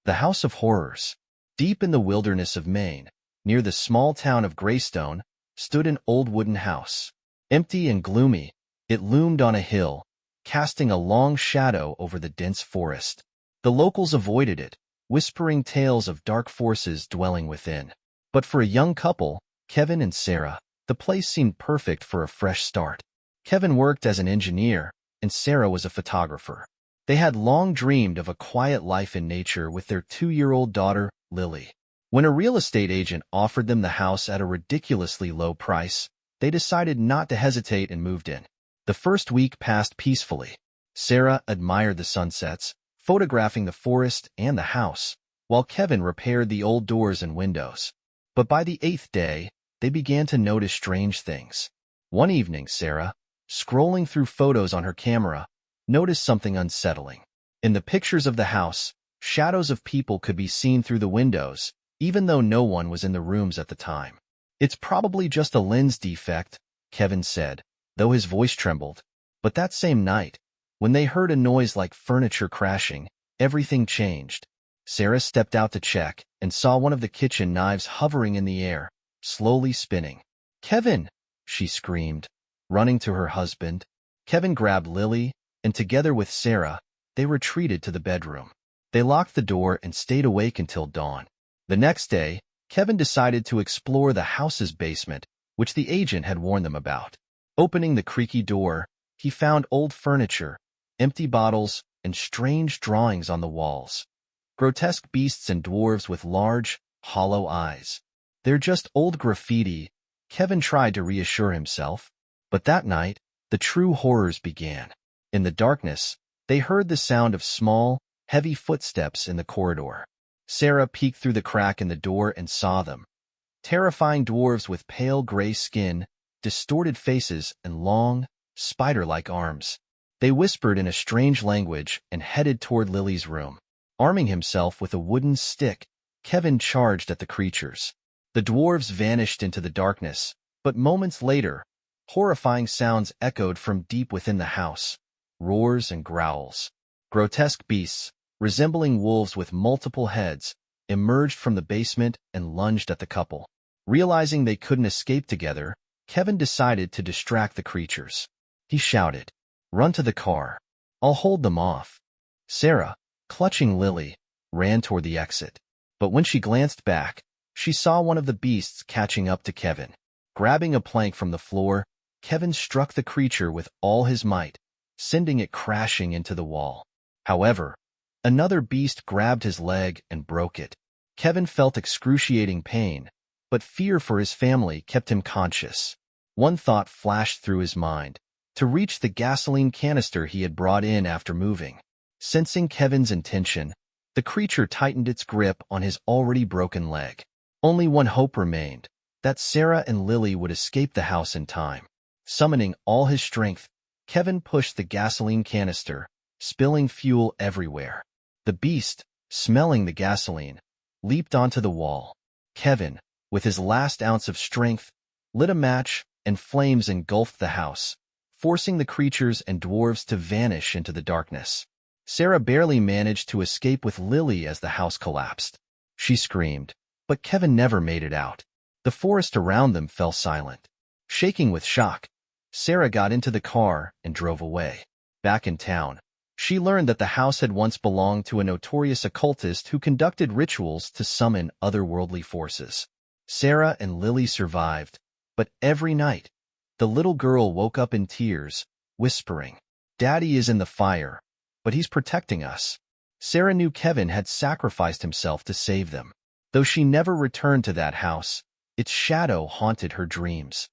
The House of Horrors. Deep in the wilderness of Maine, near the small town of Greystone, stood an old wooden house. Empty and gloomy, it loomed on a hill, casting a long shadow over the dense forest. The locals avoided it, whispering tales of dark forces dwelling within. But for a young couple, Kevin and Sarah, the place seemed perfect for a fresh start. Kevin worked as an engineer, and Sarah was a photographer. They had long dreamed of a quiet life in nature with their 2-year-old daughter, Lily. When a real estate agent offered them the house at a ridiculously low price, they decided not to hesitate and moved in. The first week passed peacefully. Sarah admired the sunsets, photographing the forest and the house, while Kevin repaired the old doors and windows. But by the 8th day, they began to notice strange things. One evening, Sarah, scrolling through photos on her camera, noticed something unsettling. In the pictures of the house, shadows of people could be seen through the windows, even though no one was in the rooms at the time. "It's probably just a lens defect," Kevin said, though his voice trembled. But that same night, when they heard a noise like furniture crashing, everything changed. Sarah stepped out to check and saw one of the kitchen knives hovering in the air, slowly spinning. "Kevin!" she screamed, running to her husband. Kevin grabbed Lily, and together with Sarah, they retreated to the bedroom. They locked the door and stayed awake until dawn. The next day, Kevin decided to explore the house's basement, which the agent had warned them about. Opening the creaky door, he found old furniture, empty bottles, and strange drawings on the walls. Grotesque beasts and dwarves with large, hollow eyes. "They're just old graffiti," Kevin tried to reassure himself. But that night, the true horrors began. In the darkness, they heard the sound of small, heavy footsteps in the corridor. Sarah peeked through the crack in the door and saw them. Terrifying dwarves with pale gray skin, distorted faces, and long, spider-like arms. They whispered in a strange language and headed toward Lily's room. Arming himself with a wooden stick, Kevin charged at the creatures. The dwarves vanished into the darkness, but moments later, horrifying sounds echoed from deep within the house. Roars and growls. Grotesque beasts, resembling wolves with multiple heads, emerged from the basement and lunged at the couple. Realizing they couldn't escape together, Kevin decided to distract the creatures. He shouted, "Run to the car. I'll hold them off." Sarah, clutching Lily, ran toward the exit. But when she glanced back, she saw one of the beasts catching up to Kevin. Grabbing a plank from the floor, Kevin struck the creature with all his might, sending it crashing into the wall. However, another beast grabbed his leg and broke it. Kevin felt excruciating pain, but fear for his family kept him conscious. One thought flashed through his mind: to reach the gasoline canister he had brought in after moving. Sensing Kevin's intention, the creature tightened its grip on his already broken leg. Only one hope remained: that Sarah and Lily would escape the house in time. Summoning all his strength, Kevin pushed the gasoline canister, spilling fuel everywhere. The beast, smelling the gasoline, leaped onto the wall. Kevin, with his last ounce of strength, lit a match, and flames engulfed the house, forcing the creatures and dwarves to vanish into the darkness. Sarah barely managed to escape with Lily as the house collapsed. She screamed, but Kevin never made it out. The forest around them fell silent. Shaking with shock, Sarah got into the car and drove away. Back in town, she learned that the house had once belonged to a notorious occultist who conducted rituals to summon otherworldly forces. Sarah and Lily survived, but every night, the little girl woke up in tears, whispering, "Daddy is in the fire, but he's protecting us." Sarah knew Kevin had sacrificed himself to save them. Though she never returned to that house, its shadow haunted her dreams.